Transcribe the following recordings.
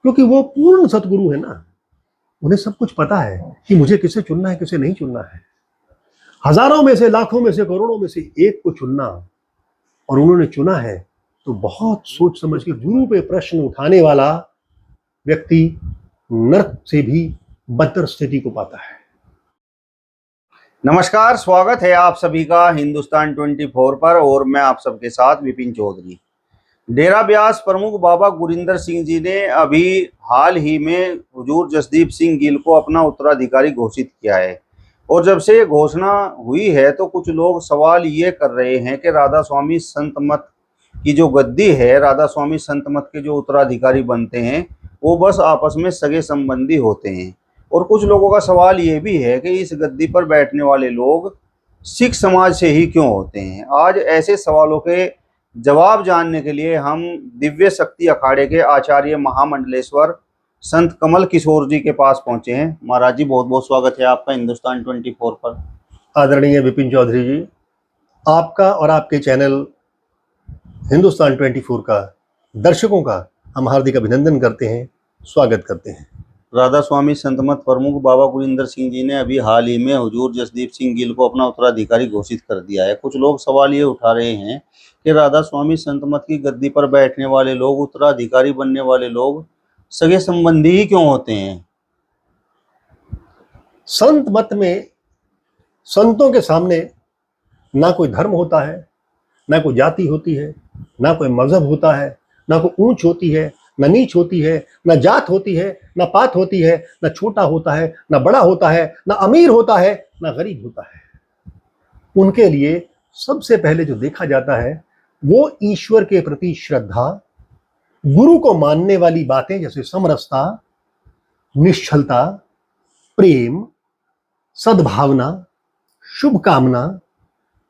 क्योंकि वो पूर्ण सतगुरु है ना, उन्हें सब कुछ पता है कि मुझे किसे चुनना है, किसे नहीं चुनना है। हजारों में से, लाखों में से, करोड़ों में से एक को चुनना, और उन्होंने चुना है तो बहुत सोच समझ के गुरु पे प्रश्न उठाने वाला व्यक्ति नर्क से भी बदतर स्थिति को पाता है। नमस्कार, स्वागत है आप सभी का हिंदुस्तान 24 पर और मैं आप सबके साथ विपिन चौधरी। डेरा ब्यास प्रमुख बाबा गुरिंदर सिंह जी ने अभी हाल ही में हुजूर जसदीप सिंह गिल को अपना उत्तराधिकारी घोषित किया है। और जब से ये घोषणा हुई है तो कुछ लोग सवाल ये कर रहे हैं कि राधा स्वामी संत मत की जो गद्दी है, राधा स्वामी संत मत के जो उत्तराधिकारी बनते हैं वो बस आपस में सगे संबंधी होते हैं। और कुछ लोगों का सवाल ये भी है कि इस गद्दी पर बैठने वाले लोग सिख समाज से ही क्यों होते हैं। आज ऐसे सवालों के जवाब जानने के लिए हम दिव्य शक्ति अखाड़े के आचार्य महामंडलेश्वर संत कमल किशोर जी के पास पहुंचे हैं। महाराज जी, बहुत बहुत स्वागत है आपका हिंदुस्तान 24 पर। आदरणीय विपिन चौधरी जी, आपका और आपके चैनल हिंदुस्तान 24 का दर्शकों का हम हार्दिक अभिनंदन करते हैं, स्वागत करते हैं। राधा स्वामी संत मत प्रमुख बाबा गुरिंदर सिंह जी ने अभी हाल ही में हुजूर जसदीप सिंह गिल को अपना उत्तराधिकारी घोषित कर दिया है। कुछ लोग सवाल ये उठा रहे हैं कि राधा स्वामी संत मत की गद्दी पर बैठने वाले लोग, उत्तराधिकारी बनने वाले लोग सगे संबंधी ही क्यों होते हैं। संत मत में संतों के सामने ना कोई धर्म होता है, ना कोई जाति होती है, ना कोई मजहब होता है, ना कोई ऊंच होती है, ना नीच होती है, ना जात होती है, ना पात होती है, ना छोटा होता है, ना बड़ा होता है, ना अमीर होता है, ना गरीब होता है। उनके लिए सबसे पहले जो देखा जाता है वो ईश्वर के प्रति श्रद्धा, गुरु को मानने वाली बातें जैसे समरसता, निश्चलता, प्रेम, सद्भावना, शुभकामना,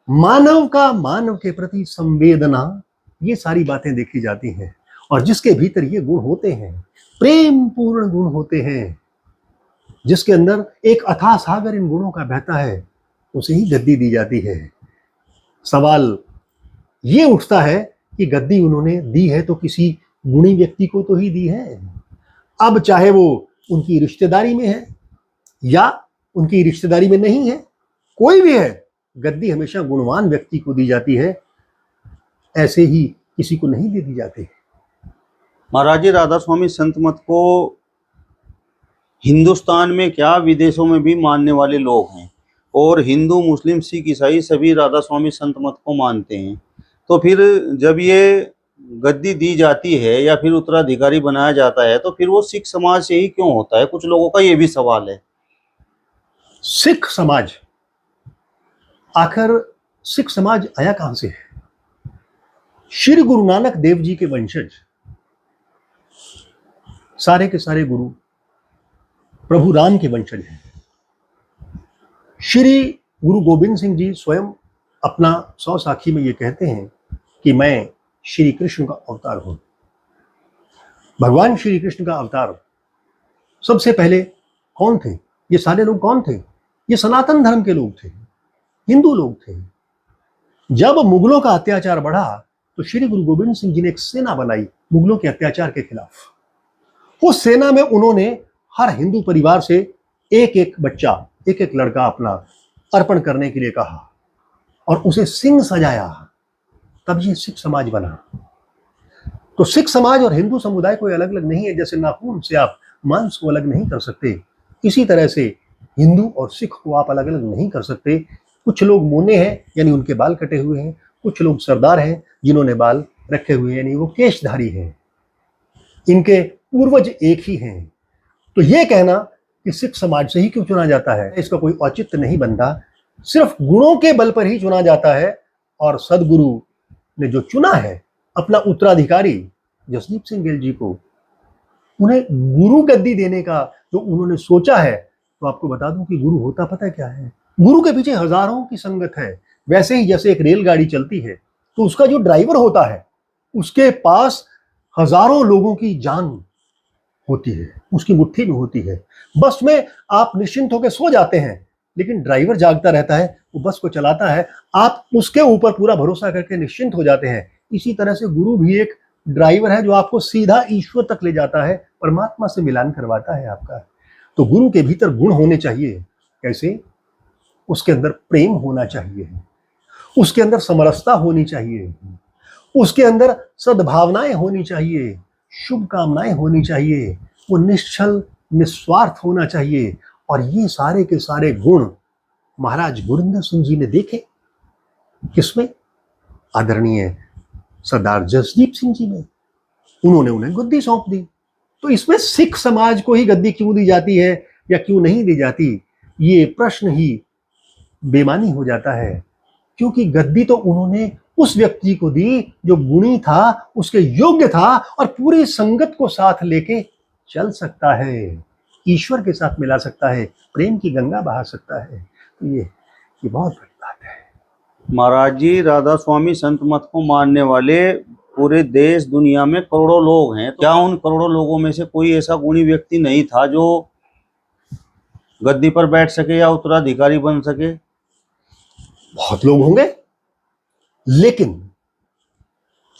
मानव का मानव के प्रति संवेदना, ये सारी बातें देखी जाती हैं। और जिसके भीतर ये गुण होते हैं, प्रेम पूर्ण गुण होते हैं, जिसके अंदर एक अथाह सागर इन गुणों का बहता है, उसे ही गद्दी दी जाती है। सवाल ये उठता है कि गद्दी उन्होंने दी है तो किसी गुणी व्यक्ति को तो ही दी है। अब चाहे वो उनकी रिश्तेदारी में है या उनकी रिश्तेदारी में नहीं है, कोई भी है, गद्दी हमेशा गुणवान व्यक्ति को दी जाती है, ऐसे ही किसी को नहीं दे दी जाती। महाराज जी, राधा स्वामी संत मत को हिंदुस्तान में क्या विदेशों में भी मानने वाले लोग हैं और हिंदू, मुस्लिम, सिख, ईसाई सभी राधा स्वामी संत मत को मानते हैं। तो फिर जब ये गद्दी दी जाती है या फिर उत्तराधिकारी बनाया जाता है तो फिर वो सिख समाज से ही क्यों होता है, कुछ लोगों का ये भी सवाल है। सिख समाज, आखिर सिख समाज आया कहां से है? श्री गुरु नानक देव जी के वंशज, सारे के सारे गुरु प्रभु राम के वंशज हैं। श्री गुरु गोविंद सिंह जी स्वयं अपना 100 साखी में ये कहते हैं कि मैं श्री कृष्ण का अवतार हूं। भगवान श्री कृष्ण का अवतार सबसे पहले कौन थे? ये सारे लोग कौन थे? ये सनातन धर्म के लोग थे, हिंदू लोग थे। जब मुगलों का अत्याचार बढ़ा तो श्री गुरु गोविंद सिंह जी ने एक सेना बनाई मुगलों के अत्याचार के खिलाफ। उस सेना में उन्होंने हर हिंदू परिवार से एक एक बच्चा, एक एक लड़का अपना अर्पण करने के लिए कहा और उसे सिंह सजाया, तब ये सिख समाज बना। तो सिख समाज और हिंदू समुदाय कोई अलग अलग नहीं है। जैसे नाखून से आप मांस को अलग नहीं कर सकते, इसी तरह से हिंदू और सिख को आप अलग अलग नहीं कर सकते। कुछ लोग मोने हैं यानी उनके बाल कटे हुए हैं, कुछ लोग सरदार हैं जिन्होंने बाल रखे हुए हैं यानी वो केशधारी हैं, इनके पूर्वज एक ही हैं। तो ये कहना कि सिख समाज से ही क्यों चुना जाता है, इसका कोई औचित्य नहीं बनता। सिर्फ गुणों के बल पर ही चुना जाता है। और सदगुरु ने जो चुना है अपना उत्तराधिकारी जसदीप सिंह गिल जी को, उन्हें गुरु गद्दी देने का जो उन्होंने सोचा है, तो आपको बता दूं कि गुरु होता पता क्या है? गुरु के पीछे हजारों की संगत है। वैसे ही जैसे एक रेलगाड़ी चलती है तो उसका जो ड्राइवर होता है उसके पास हजारों लोगों की जान होती है, उसकी मुट्ठी में होती है। बस में आप निश्चिंत होकर सो जाते हैं, लेकिन ड्राइवर जागता रहता है, वो बस को चलाता है, आप उसके ऊपर पूरा भरोसा करके निश्चिंत हो जाते हैं। इसी तरह से गुरु भी एक ड्राइवर है जो आपको सीधा ईश्वर तक ले जाता है, परमात्मा से मिलान करवाता है आपका। तो गुरु के भीतर गुण होने चाहिए। कैसे? उसके अंदर प्रेम होना चाहिए, उसके अंदर समरसता होनी चाहिए, उसके अंदर सद्भावनाएं होनी चाहिए, शुभकामनाएं होनी चाहिए, वो निश्चल निस्वार्थ होना चाहिए। और ये सारे के सारे गुण महाराज गुरिंदर सिंह जी ने देखे। किसमें? आदरणीय सरदार जसदीप सिंह जी में। उन्होंने उन्हें गद्दी सौंप दी। तो इसमें सिख समाज को ही गद्दी क्यों दी जाती है या क्यों नहीं दी जाती, ये प्रश्न ही बेमानी हो जाता है। क्योंकि गद्दी तो उन्होंने उस व्यक्ति को दी जो गुणी था, उसके योग्य था और पूरी संगत को साथ लेके चल सकता है, ईश्वर के साथ मिला सकता है, प्रेम की गंगा बहा सकता है। तो ये बहुत बड़ी बात है। महाराज जी, राधा स्वामी संत मत को मानने वाले पूरे देश दुनिया में करोड़ों लोग हैं। क्या उन करोड़ों लोगों में से कोई ऐसा गुणी व्यक्ति नहीं था जो गद्दी पर बैठ सके या उत्तराधिकारी बन सके? बहुत लोग होंगे, लेकिन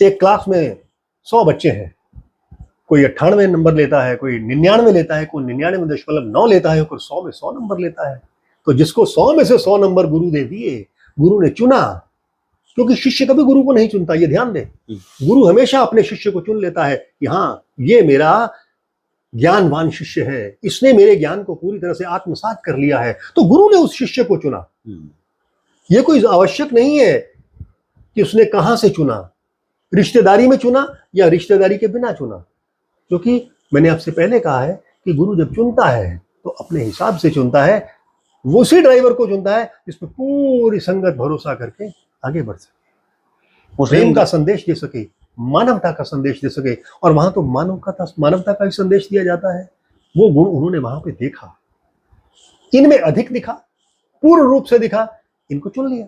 एक क्लास में 100 बच्चे हैं, कोई 98 नंबर लेता है, कोई 99 लेता है, कोई 99.9 लेता है, कोई 100 में 100 नंबर लेता है। तो जिसको 100 में से 100 नंबर गुरु दे दिए, गुरु ने चुना। क्योंकि शिष्य कभी गुरु को नहीं चुनता, ये ध्यान दे। गुरु हमेशा अपने शिष्य को चुन लेता है कि हाँ, ये मेरा ज्ञानवान शिष्य है, इसने मेरे ज्ञान को पूरी तरह से आत्मसात कर लिया है, तो गुरु ने उस शिष्य को चुना। ये कोई आवश्यक नहीं है कि उसने कहां से चुना, रिश्तेदारी में चुना या रिश्तेदारी के बिना चुना। क्योंकि मैंने आपसे पहले कहा है कि गुरु जब चुनता है तो अपने हिसाब से चुनता है, वो उसी ड्राइवर को चुनता है जिसमें पूरी संगत भरोसा करके आगे बढ़ सके, प्रेम का संदेश दे सके, मानवता का संदेश दे सके। और वहां तो मानवता का ही संदेश दिया जाता है। वो गुण उन्होंने वहां पे देखा, इनमें अधिक दिखा, पूर्ण रूप से दिखा, इनको चुन लिया।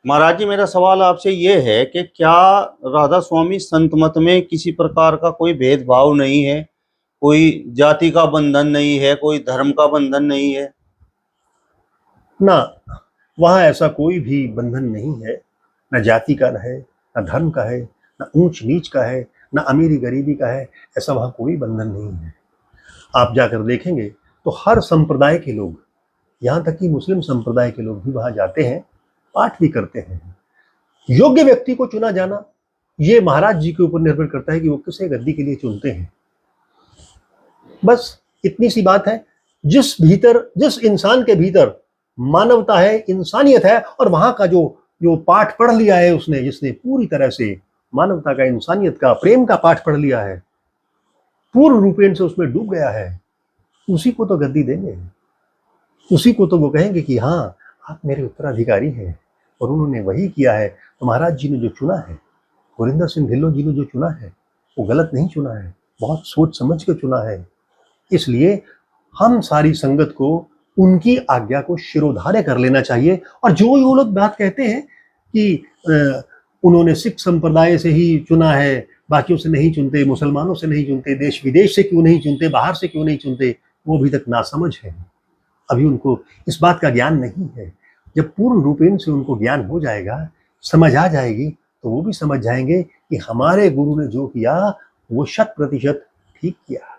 महाराज जी, मेरा सवाल आपसे ये है कि क्या राधा स्वामी संत मत में किसी प्रकार का कोई भेदभाव नहीं है, कोई जाति का बंधन नहीं है, कोई धर्म का बंधन नहीं है? ना, वहां ऐसा कोई भी बंधन नहीं है, ना जाति का है, ना धर्म का है, ना ऊंच नीच का है, ना अमीरी गरीबी का है। ऐसा वहां कोई बंधन नहीं है। आप जाकर देखेंगे तो हर संप्रदाय के लोग, यहां तक कि मुस्लिम संप्रदाय के लोग भी वहां जाते हैं, पाठ भी करते हैं। योग्य व्यक्ति को चुना जाना ये महाराज जी के ऊपर निर्भर करता है कि वो किसे गद्दी के लिए चुनते हैं। बस इतनी सी बात है। जिस इंसान के भीतर मानवता है, इंसानियत है, और वहां का जो पाठ पढ़ लिया है उसने, जिसने पूरी तरह से मानवता का, इंसानियत का, प्रेम का पाठ पढ़ लिया है, पूर्ण रूपेण से उसमें डूब गया है, उसी को तो गद्दी देंगे। उसी को तो वो कहेंगे कि हाँ, आप मेरे उत्तराधिकारी हैं। और उन्होंने वही किया है। तो महाराज जी ने जो चुना है, गुरिंदर सिंह ढिल्लों जी ने जो चुना है, वो गलत नहीं चुना है, बहुत सोच समझ के चुना है। इसलिए हम सारी संगत को उनकी आज्ञा को शिरोधार्य कर लेना चाहिए। और जो वो लोग बात कहते हैं कि उन्होंने सिख संप्रदाय से ही चुना है, बाकियों से नहीं चुनते, मुसलमानों से नहीं चुनते, देश विदेश से क्यों नहीं चुनते, बाहर से क्यों नहीं चुनते, वो अभी तक नासमझ है। अभी उनको इस बात का ज्ञान नहीं है। जब पूर्ण रूपेण से उनको ज्ञान हो जाएगा, समझ आ जाएगी, तो वो भी समझ जाएंगे कि हमारे गुरु ने जो किया वो 100% ठीक किया।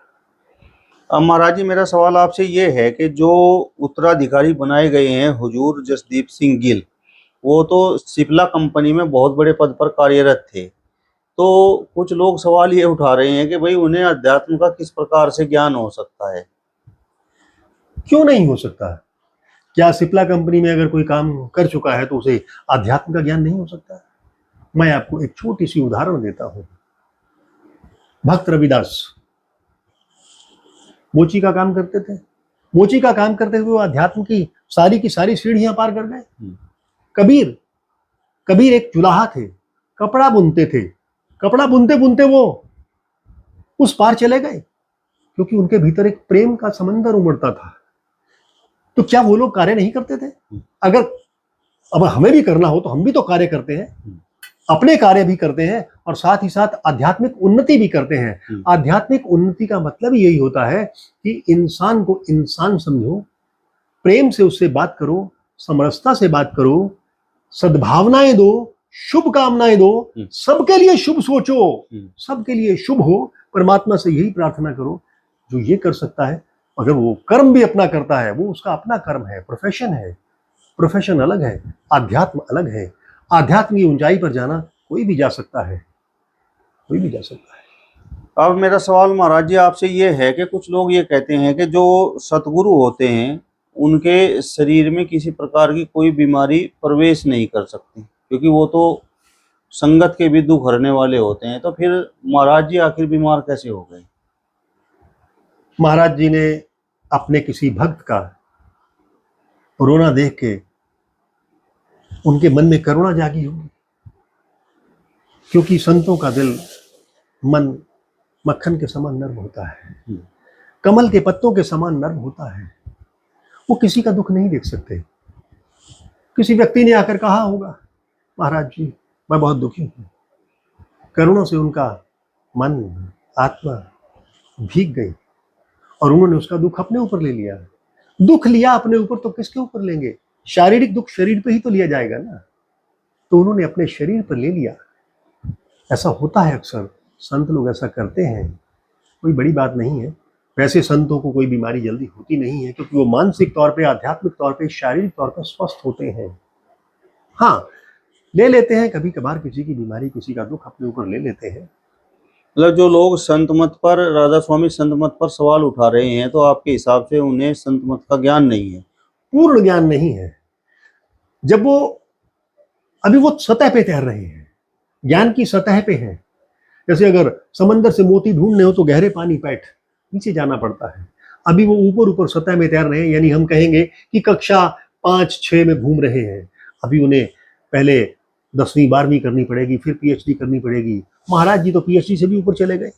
अब महाराज जी, मेरा सवाल आपसे ये है कि जो उत्तराधिकारी बनाए गए हैं हुजूर जसदीप सिंह गिल, वो तो सिप्ला कंपनी में बहुत बड़े पद पर कार्यरत थे। तो कुछ लोग सवाल ये उठा रहे हैं कि भाई उन्हें अध्यात्म का किस प्रकार से ज्ञान हो सकता है? क्यों नहीं हो सकता? क्या सिप्ला कंपनी में अगर कोई काम कर चुका है तो उसे आध्यात्म का ज्ञान नहीं हो सकता? मैं आपको एक छोटी सी उदाहरण देता हूं। भक्त रविदास मोची का काम करते थे। मोची का काम करते हुए वो अध्यात्म की सारी सीढ़ियां पार कर गए। कबीर एक जुलाहा थे, कपड़ा बुनते थे। कपड़ा बुनते बुनते वो उस पार चले गए, क्योंकि उनके भीतर एक प्रेम का समंदर उमड़ता था। तो क्या वो लोग कार्य नहीं करते थे? अगर अब हमें भी करना हो तो हम भी तो कार्य करते हैं, अपने कार्य भी करते हैं और साथ ही साथ आध्यात्मिक उन्नति भी करते हैं। आध्यात्मिक उन्नति का मतलब यही होता है कि इंसान को इंसान समझो, प्रेम से उससे बात करो, समरसता से बात करो, सद्भावनाएं दो, शुभकामनाएं दो, सबके लिए शुभ सोचो, सबके लिए शुभ हो, परमात्मा से यही प्रार्थना करो जो ये कर सकता है, अगर वो कर्म भी अपना करता है, वो उसका अपना कर्म है, प्रोफेशन है। प्रोफेशन अलग है, आध्यात्म अलग है। आध्यात्म की ऊंचाई पर जाना कोई भी जा सकता है, कोई भी जा सकता है। अब मेरा सवाल महाराज जी आपसे ये है कि कुछ लोग ये कहते हैं कि जो सतगुरु होते हैं उनके शरीर में किसी प्रकार की कोई बीमारी प्रवेश नहीं कर सकती, क्योंकि वो तो संगत के भी दुख हरने वाले होते हैं। तो फिर महाराज जी आखिर बीमार कैसे हो गए? महाराज जी ने अपने किसी भक्त का रोना देख के उनके मन में करुणा जागी होगी, क्योंकि संतों का दिल, मन मक्खन के समान नर्म होता है, कमल के पत्तों के समान नर्म होता है। वो किसी का दुख नहीं देख सकते। किसी व्यक्ति ने आकर कहा होगा, महाराज जी मैं बहुत दुखी हूं। करुणा से उनका मन, आत्मा भीग गई और उन्होंने उसका दुख अपने ऊपर ले लिया। दुख लिया अपने ऊपर तो किसके ऊपर लेंगे? शारीरिक दुख शरीर पे ही तो लिया जाएगा ना। तो उन्होंने अपने शरीर पर ले लिया। ऐसा होता है अक्सर, संत लोग ऐसा करते हैं, कोई बड़ी बात नहीं है। वैसे संतों को कोई बीमारी जल्दी होती नहीं है, क्योंकि वो मानसिक तौर पे, आध्यात्मिक तौर पे, शारीरिक तौर पर स्वस्थ होते हैं। हाँ, ले लेते हैं कभी कभार किसी की बीमारी, किसी का दुख अपने ऊपर ले लेते हैं। मतलब जो लोग संत मत पर, राधा स्वामी संत मत पर सवाल उठा रहे हैं, तो आपके हिसाब से उन्हें संत मत का ज्ञान नहीं है, पूर्ण ज्ञान नहीं है। जब वो अभी वो सतह पे तैर रहे हैं, ज्ञान की सतह पे हैं। जैसे अगर समंदर से मोती ढूंढने हो तो गहरे पानी पैठ नीचे जाना पड़ता है। अभी वो ऊपर ऊपर सतह में तैर रहे हैं, यानी हम कहेंगे कि कक्षा 5-6 में घूम रहे हैं। अभी उन्हें पहले 10वीं 12वीं करनी पड़ेगी, फिर पीएचडी करनी पड़ेगी। महाराज जी तो पीएचडी से भी ऊपर चले गए,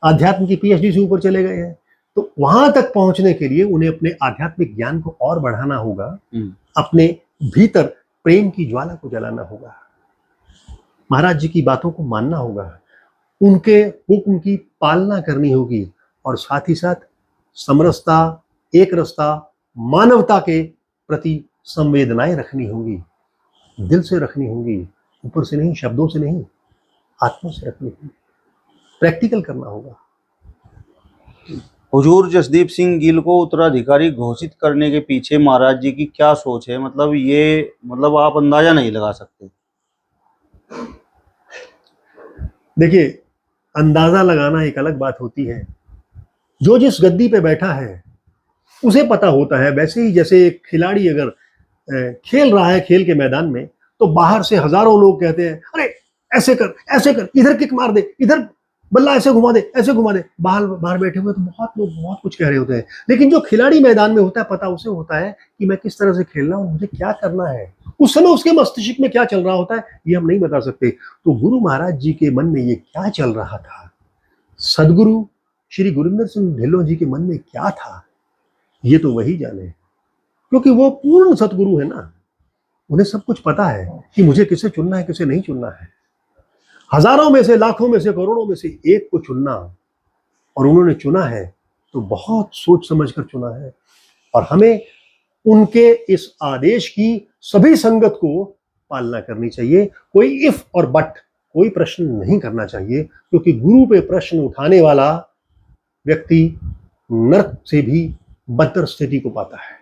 आध्यात्म की पीएचडी से ऊपर चले गए हैं। तो वहां तक पहुंचने के लिए उन्हें अपने आध्यात्मिक ज्ञान को और बढ़ाना होगा, अपने भीतर प्रेम की ज्वाला को जलाना होगा, महाराज जी की बातों को मानना होगा, उनके हुक्म की पालना करनी होगी, और साथ ही साथ समरसता, एक रसता, मानवता के प्रति संवेदनाएं रखनी होगी, दिल से रखनी होगी, ऊपर से नहीं, शब्दों से नहीं, आत्मा से रखनी होगी। प्रैक्टिकल करना होगा। हुजूर जसदीप सिंह गिल को उत्तराधिकारी घोषित करने के पीछे महाराज जी की क्या सोच है? मतलब ये, मतलब आप अंदाजा नहीं लगा सकते। देखिए, अंदाजा लगाना एक अलग बात होती है। जो जिस गद्दी पे बैठा है उसे पता होता है। वैसे ही जैसे एक खिलाड़ी अगर खेल रहा है खेल के मैदान में, तो बाहर से हजारों लोग कहते हैं, अरे ऐसे कर, इधर किक मार दे, इधर बल्ला ऐसे घुमा दे, ऐसे घुमा दे। बाहर बैठे हुए तो बहुत लोग बहुत कुछ कह रहे होते हैं, लेकिन जो खिलाड़ी मैदान में होता है, पता उसे होता है कि मैं किस तरह से खेल रहा हूँ, मुझे क्या करना है। उस समय उसके मस्तिष्क में क्या चल रहा होता है, ये हम नहीं बता सकते। तो गुरु महाराज जी के मन में ये क्या चल रहा था, सदगुरु श्री गुरिंदर सिंह ढिल्लों जी के मन में क्या था, ये तो वही जाने, क्योंकि वो पूर्ण सतगुरु है ना। उन्हें सब कुछ पता है कि मुझे किसे चुनना है, किसे नहीं चुनना है। हजारों में से, लाखों में से, करोड़ों में से एक को चुनना, और उन्होंने चुना है तो बहुत सोच समझ कर चुना है। और हमें उनके इस आदेश की सभी संगत को पालना करनी चाहिए। कोई इफ और बट, कोई प्रश्न नहीं करना चाहिए, क्योंकि गुरु पे प्रश्न उठाने वाला व्यक्ति नरक से भी बदतर स्थिति को पाता है।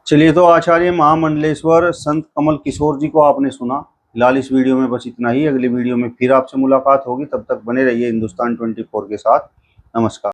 चलिए, तो आचार्य महामंडलेश्वर संत कमल किशोर जी को आपने सुना। फिलहाल इस वीडियो में बस इतना ही। अगली वीडियो में फिर आपसे मुलाकात होगी। तब तक बने रहिए हिंदुस्तान 24 के साथ। नमस्कार।